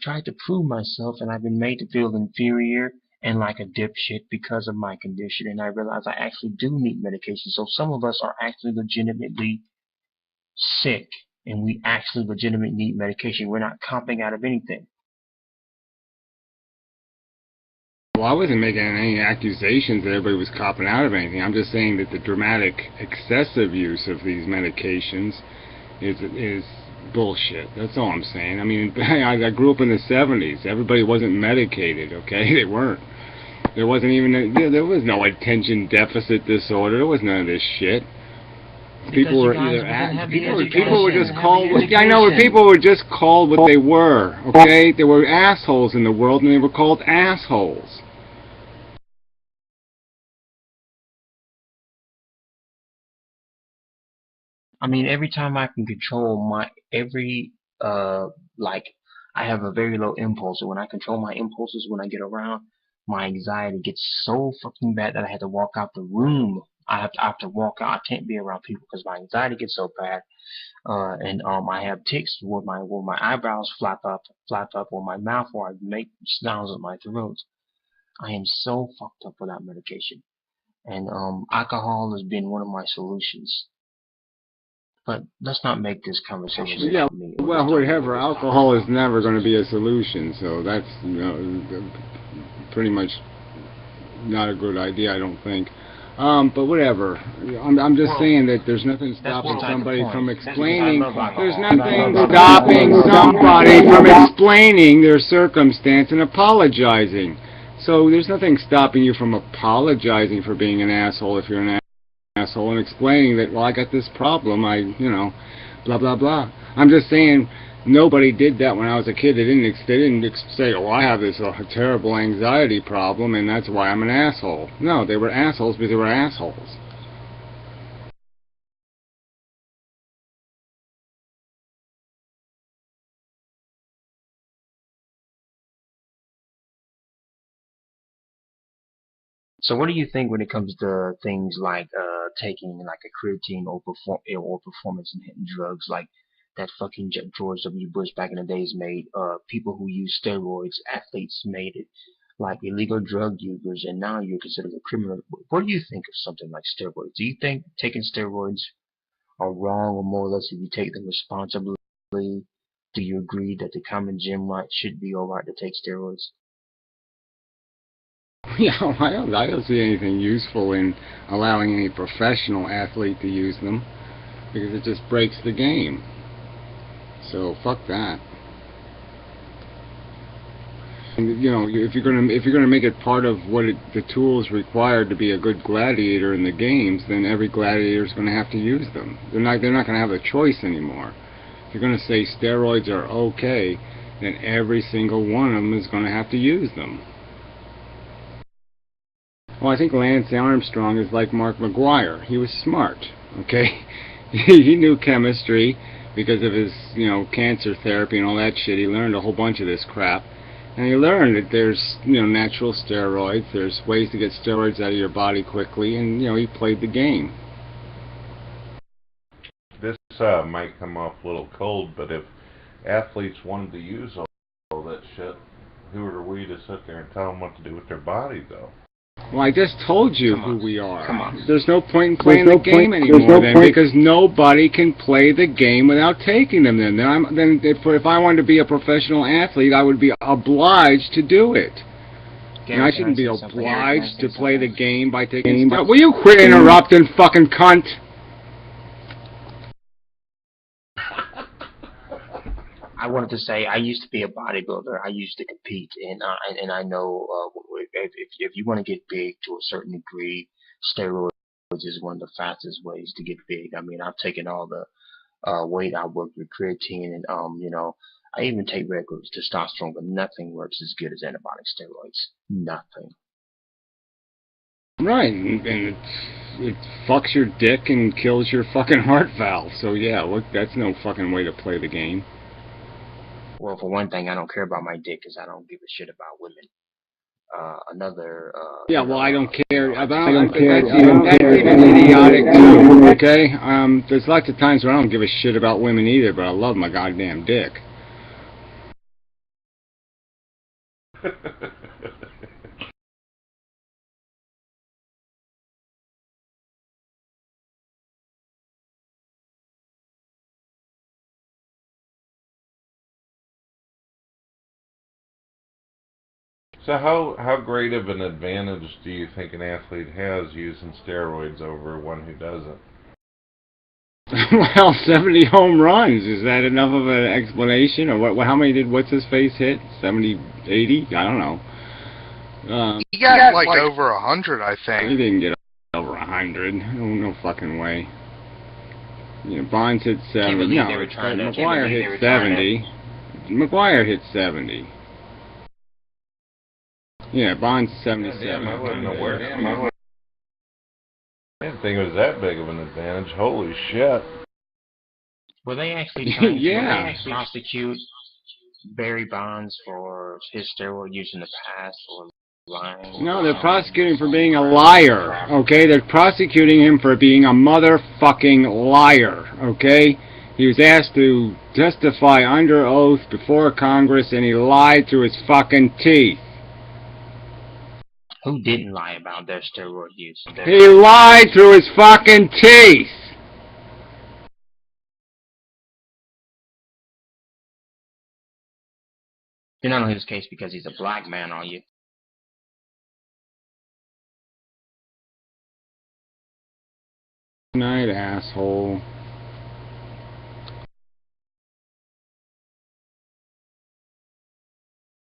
tried to prove myself, and I've been made to feel inferior and like a dipshit because of my condition, and I realize I actually do need medication. So some of us are actually legitimately sick, and we actually legitimately need medication. We're not comping out of anything. Well, I wasn't making any accusations that everybody was copping out of anything. I'm just saying that the dramatic, excessive use of these medications is bullshit. That's all I'm saying. I mean, I grew up in the 70s. Everybody wasn't medicated, okay? They weren't. There wasn't even there was no attention deficit disorder. There was none of this shit. People were either people were just called. I know, people were just called what they were. Okay, there were assholes in the world, and they were called assholes. I mean, every time I can control my like, I have a very low impulse, and when I control my impulses, when I get around, my anxiety gets so fucking bad that I had to walk out the room. I have to walk out. I can't be around people because my anxiety gets so bad. And I have tics where my eyebrows flap up, or my mouth, or I make sounds with my throat. I am so fucked up without medication, and alcohol has been one of my solutions. But let's not make this conversation about me. Well, whatever. Alcohol is never going to be a solution, so that's pretty much not a good idea, I don't think. But whatever. I'm just saying that there's nothing stopping somebody from explaining. There's nothing stopping somebody from explaining their circumstance and apologizing. So there's nothing stopping you from apologizing for being an asshole if you're an asshole, and explaining that, well, I got this problem, blah blah blah. I'm just saying nobody did that when I was a kid. They didn't say, oh, I have this terrible anxiety problem and that's why I'm an asshole. No, they were assholes because they were assholes. So what do you think when it comes to things like taking like a creatine or performance enhancing drugs like that fucking George W. Bush back in the days made people who use steroids, athletes made it like illegal drug users, and now you're considered a criminal. What do you think of something like steroids? Do you think taking steroids are wrong, or more or less if you take them responsibly? Do you agree that the common gym rat should be alright to take steroids? Yeah, I don't see anything useful in allowing any professional athlete to use them because it just breaks the game. So fuck that. And, if you're gonna make it part of the tools required to be a good gladiator in the games, then every gladiator is going to have to use them. They're not going to have a choice anymore. If you're going to say steroids are okay, then every single one of them is going to have to use them. Well, I think Lance Armstrong is like Mark McGuire. He was smart, okay? He knew chemistry because of his, cancer therapy and all that shit. He learned a whole bunch of this crap. And he learned that there's, natural steroids. There's ways to get steroids out of your body quickly, and, he played the game. This might come off a little cold, but if athletes wanted to use all that shit, who are we to sit there and tell them what to do with their body, though? Well, I just told you who we are. There's no point in playing the game anymore then, because nobody can play the game without taking them. Then if I wanted to be a professional athlete, I would be obliged to do it. I shouldn't be obliged to play the game by taking stuff. Will you quit interrupting, fucking cunt? I wanted to say I used to be a bodybuilder. I used to compete, and I know if you want to get big to a certain degree, steroids is one of the fastest ways to get big. I mean, I've taken all the weight. I worked with creatine, and I even take regular testosterone, but nothing works as good as anabolic steroids. Nothing. Right, and it fucks your dick and kills your fucking heart valve. So yeah, look, that's no fucking way to play the game. Well, for one thing, I don't care about my dick because I don't give a shit about women. Yeah, well, I don't care. That's even idiotic too. Okay, there's lots of times where I don't give a shit about women either, but I love my goddamn dick. So how great of an advantage do you think an athlete has using steroids over one who doesn't? Well, 70 home runs. Is that enough of an explanation? Or what? How many did what's-his-face hit? 70, 80? I don't know. He got like over 100, I think. He didn't get over 100. No fucking way. You know, Bonds hit 70. No, McGuire hit 70. McGuire hit 70. Yeah, Bonds 77. Damn, I wasn't aware. I didn't think it was that big of an advantage. Holy shit. Were they actually trying yeah. to prosecute Barry Bonds for his steroid use in the past, or lying? No, they're prosecuting him for being a liar, okay? They're prosecuting him for being a motherfucking liar, okay? He was asked to testify under oath before Congress, and he lied through his fucking teeth. Who didn't lie about their steroid use? He lied through his fucking teeth! You're not on his case because he's a black man, are you? Good night, asshole.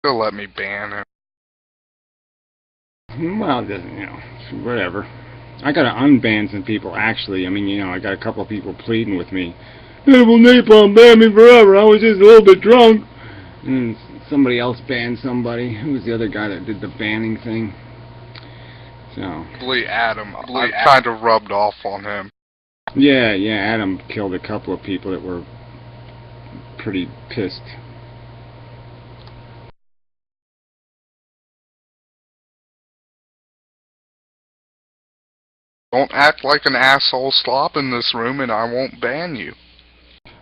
They'll let me ban him. Well, it doesn't, you know, whatever. I gotta unban some people, actually. I mean, you know, I got a couple of people pleading with me. Hey, well, Napalm banned me forever. I was just a little bit drunk. And somebody else banned somebody. Who was the other guy that did the banning thing? So. Probably Adam. I kind of rubbed off on him. Yeah, Adam killed a couple of people that were pretty pissed. Don't act like an asshole slop in this room and I won't ban you.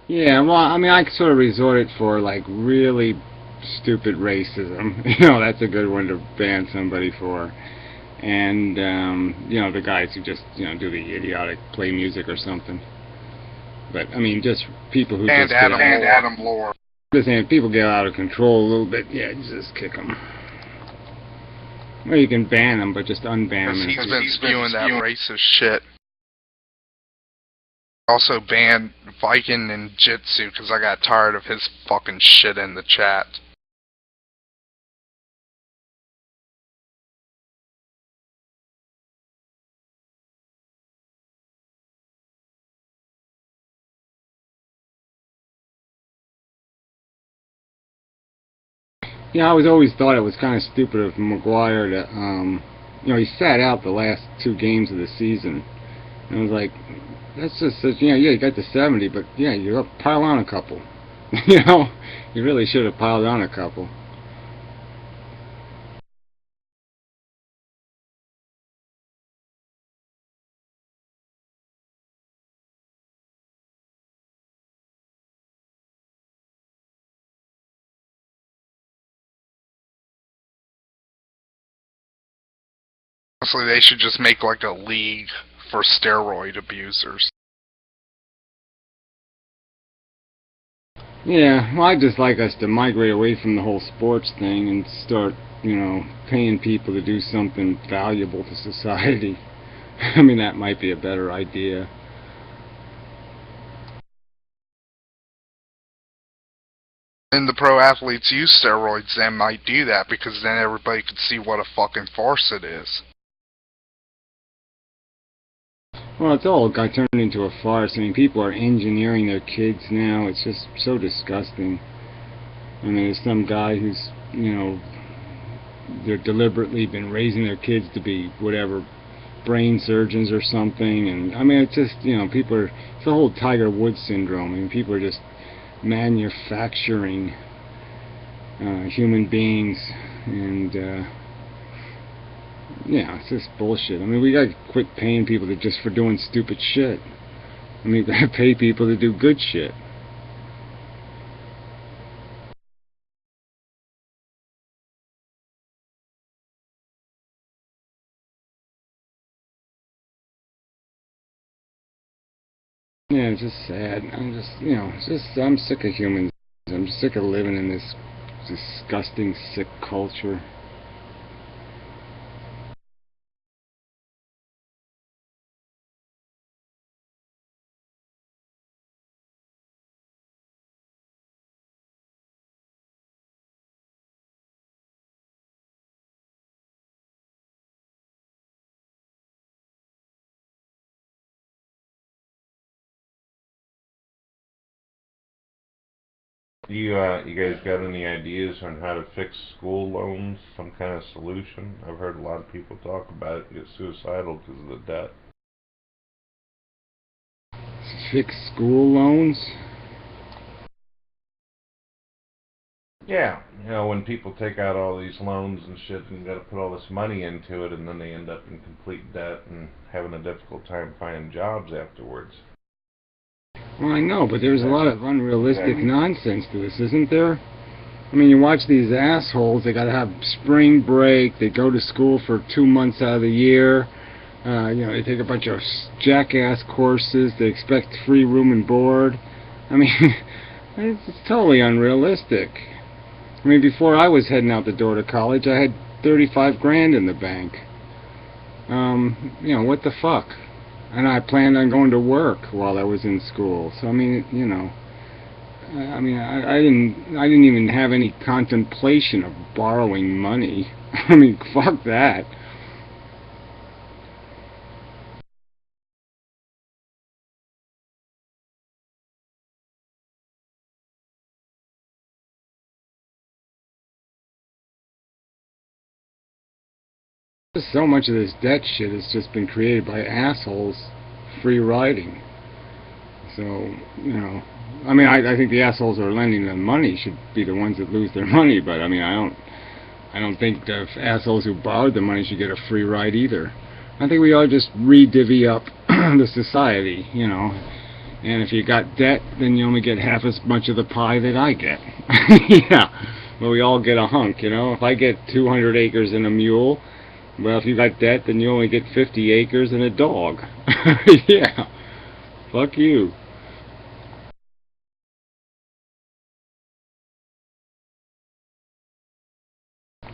Yeah, well, I mean, I sort of resorted for, like, really stupid racism. You know, that's a good one to ban somebody for. And, you know, the guys who just, you know, do the idiotic play music or something. But, I mean, just people who and just... Adam Lore. Just saying, if people get out of control a little bit, yeah, just kick them. Well, you can ban them, but just unban them. He's been spewing that racist shit. Also banned Viking and Jitsu because I got tired of his fucking shit in the chat. Yeah, I always thought it was kind of stupid of McGuire to, you know, he sat out the last 2 games of the season. And I was like, that's just such, you know, yeah, you got to 70, but yeah, you pile on a couple. You know, you really should have piled on a couple. Honestly, they should just make like a league for steroid abusers. Yeah, well, I'd just like us to migrate away from the whole sports thing and start, you know, paying people to do something valuable to society. I mean, that might be a better idea. And the pro athletes use steroids, they might do that because then everybody could see what a fucking farce it is. Well, it's all got turned into a farce. I mean, people are engineering their kids now. It's just so disgusting. I mean, there's some guy who's, you know, they're deliberately been raising their kids to be whatever, brain surgeons or something. And I mean, it's just, you know, people are, it's the whole Tiger Woods syndrome. I mean, people are just manufacturing human beings, and yeah, it's just bullshit. I mean, we gotta quit paying people just for doing stupid shit. I mean, we gotta pay people to do good shit. Yeah, it's just sad. I'm just, I'm sick of humans. I'm sick of living in this disgusting, sick culture. You guys got any ideas on how to fix school loans? Some kind of solution? I've heard a lot of people talk about it, get suicidal because of the debt. Fix school loans? Yeah, when people take out all these loans and shit and got to put all this money into it, and then they end up in complete debt and having a difficult time finding jobs afterwards. Well, I know, but there's a lot of unrealistic nonsense to this, isn't there? I mean, you watch these assholes, they gotta have spring break, they go to school for 2 months out of the year, they take a bunch of jackass courses, they expect free room and board. I mean, it's totally unrealistic. I mean, before I was heading out the door to college, I had 35 grand in the bank. What the fuck? And I planned on going to work while I was in school. So I mean, I didn't even have any contemplation of borrowing money. I mean, fuck that. So much of this debt shit has just been created by assholes free riding. So, I mean, I think the assholes who are lending them money should be the ones that lose their money, but I mean, I don't think the assholes who borrowed the money should get a free ride either. I think we ought to just re-divvy up the society, and if you got debt, then you only get half as much of the pie that I get. Yeah, well, we all get a hunk, If I get 200 acres and a mule, well, if you got debt, then you only get 50 acres and a dog. Yeah, fuck you.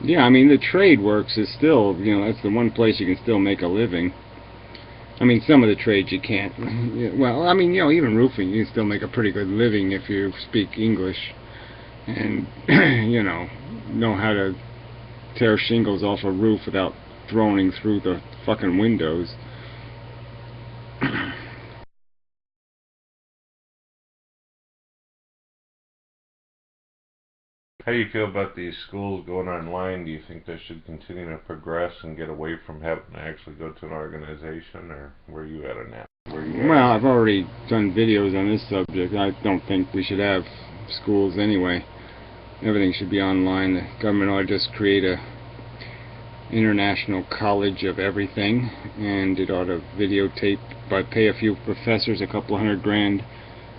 Yeah, I mean, the trade works is still, that's the one place you can still make a living. I mean, some of the trades you can't. Well, I mean, even roofing, you can still make a pretty good living if you speak English and, know how to tear shingles off a roof without droning through the fucking windows. How do you feel about these schools going online? Do you think they should continue to progress and get away from having to actually go to an organization, or where are you at on that? Well, I've already done videos on this subject. I don't think we should have schools anyway. Everything should be online. The government ought to just create a international college of everything, and it ought to videotape, but pay a few professors a couple $100 grand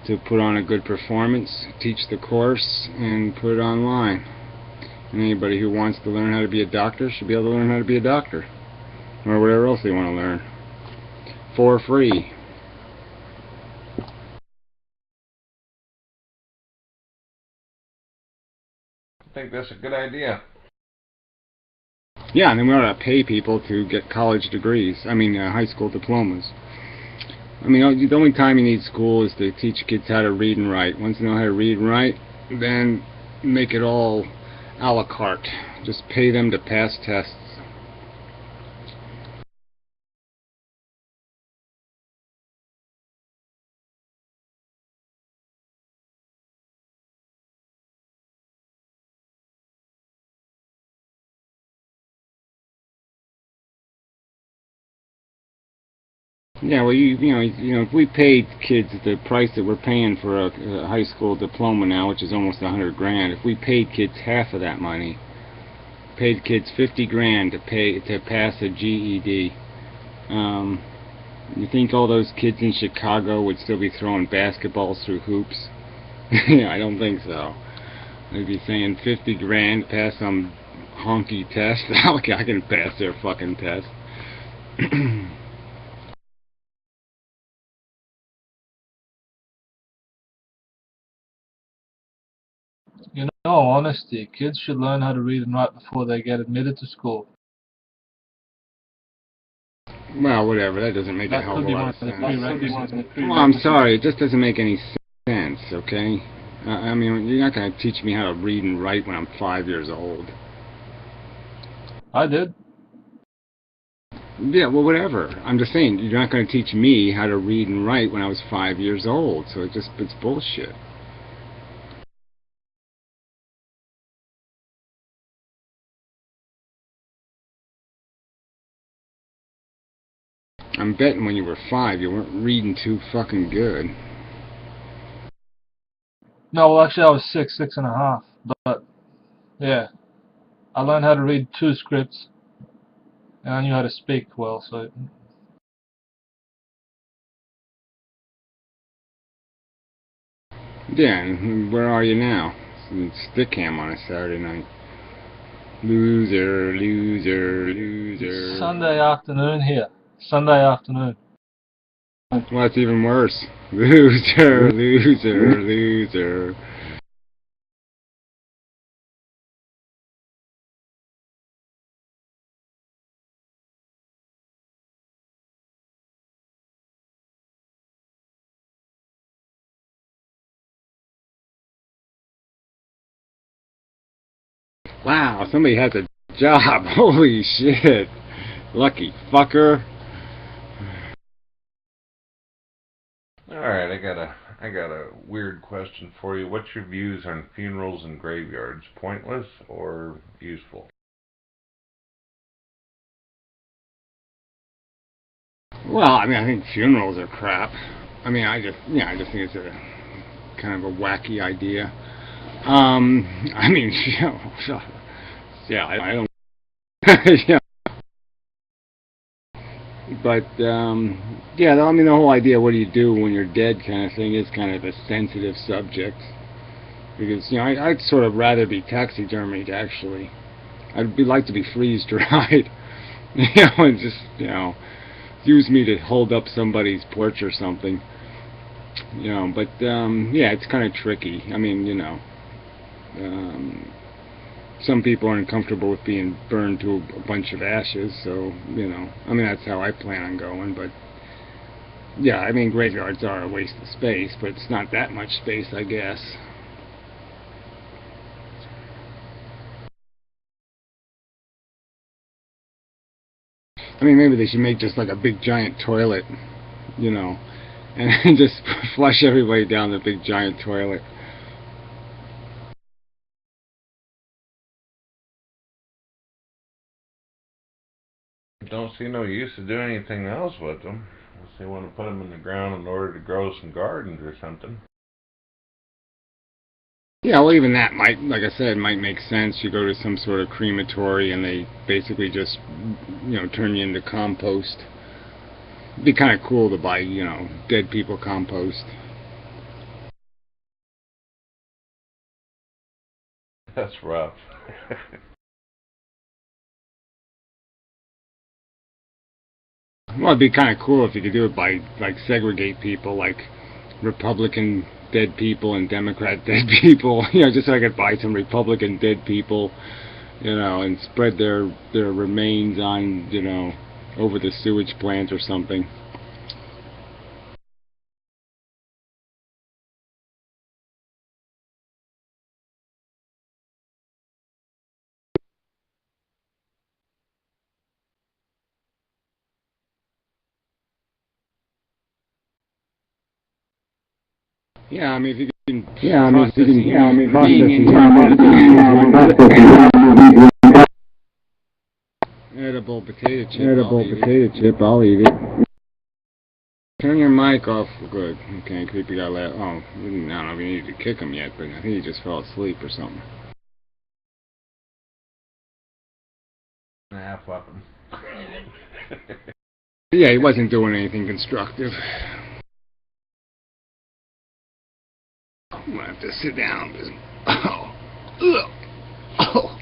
to put on a good performance, teach the course, and put it online. And anybody who wants to learn how to be a doctor should be able to learn how to be a doctor, or whatever else they want to learn, for free. I think that's a good idea. Yeah, and then we ought to pay people to get college degrees. I mean, high school diplomas. I mean, the only time you need school is to teach kids how to read and write. Once they know how to read and write, then make it all a la carte. Just pay them to pass tests. Yeah, well, if we paid kids the price that we're paying for a high school diploma now, which is almost 100 grand, if we paid kids half of that money, paid kids 50 grand to pass a GED, you think all those kids in Chicago would still be throwing basketballs through hoops? Yeah, I don't think so. They'd be saying 50 grand to pass some honky test. I can pass their fucking test. In all honesty, kids should learn how to read and write before they get admitted to school. Well, whatever, that doesn't make a That hell could of a be lot one of of the sense. prerequisites. Well, I'm sorry, it just doesn't make any sense, okay? I mean, you're not going to teach me how to read and write when I'm 5 years old. I did. Yeah, well, whatever. I'm just saying, you're not going to teach me how to read and write when I was 5 years old, so it's bullshit. I'm betting when you were 5, you weren't reading too fucking good. No, well, actually, I was 6.5. But yeah, I learned how to read 2 scripts, and I knew how to speak well. So Yeah, and where are you now? Stickam on a Saturday night. Loser, loser, loser. it's Sunday afternoon here. Sunday afternoon. Well, that's even worse. Loser, loser, loser. Wow, somebody has a job. Holy shit. Lucky fucker. Alright, I got a weird question for you. What's your views on funerals and graveyards? Pointless or useful? Well, I mean, I think funerals are crap. I mean, I just think it's a kind of a wacky idea. I mean, you know, yeah, I don't, yeah. But, yeah, I mean, the whole idea, what do you do when you're dead kind of thing is kind of a sensitive subject. Because, you know, I'd sort of rather be taxidermied, actually. I'd like to be freeze-dried, you know, and just, you know, use me to hold up somebody's porch or something. You know, but, yeah, it's kind of tricky. I mean, you know, some people aren't comfortable with being burned to a bunch of ashes, so, you know, I mean, that's how I plan on going, but, yeah, I mean, graveyards are a waste of space, but it's not that much space, I guess. I mean, maybe they should make just like a big giant toilet, you know, and just flush everybody down the big giant toilet. Don't see no use of doing anything else with them. Unless they want to put them in the ground in order to grow some gardens or something. Yeah, well, even that might, like I said, might make sense. You go to some sort of crematory and they basically just, you know, turn you into compost. It'd be kind of cool to buy, you know, dead people compost. That's rough. Well, it'd be kind of cool if you could do it by, like, segregate people, like Republican dead people and Democrat dead people. You know, just so I could buy some Republican dead people, you know, and spread their remains on, you know, over the sewage plant or something. Yeah, I mean, if you can edible potato chip, I'll eat it. Turn your mic off. Good. Okay, creepy guy left. Oh, I don't know if you needed to kick him yet, but I think he just fell asleep or something. Nah, fuck 'em. Yeah, he wasn't doing anything constructive. I'm gonna have to sit down. Oh.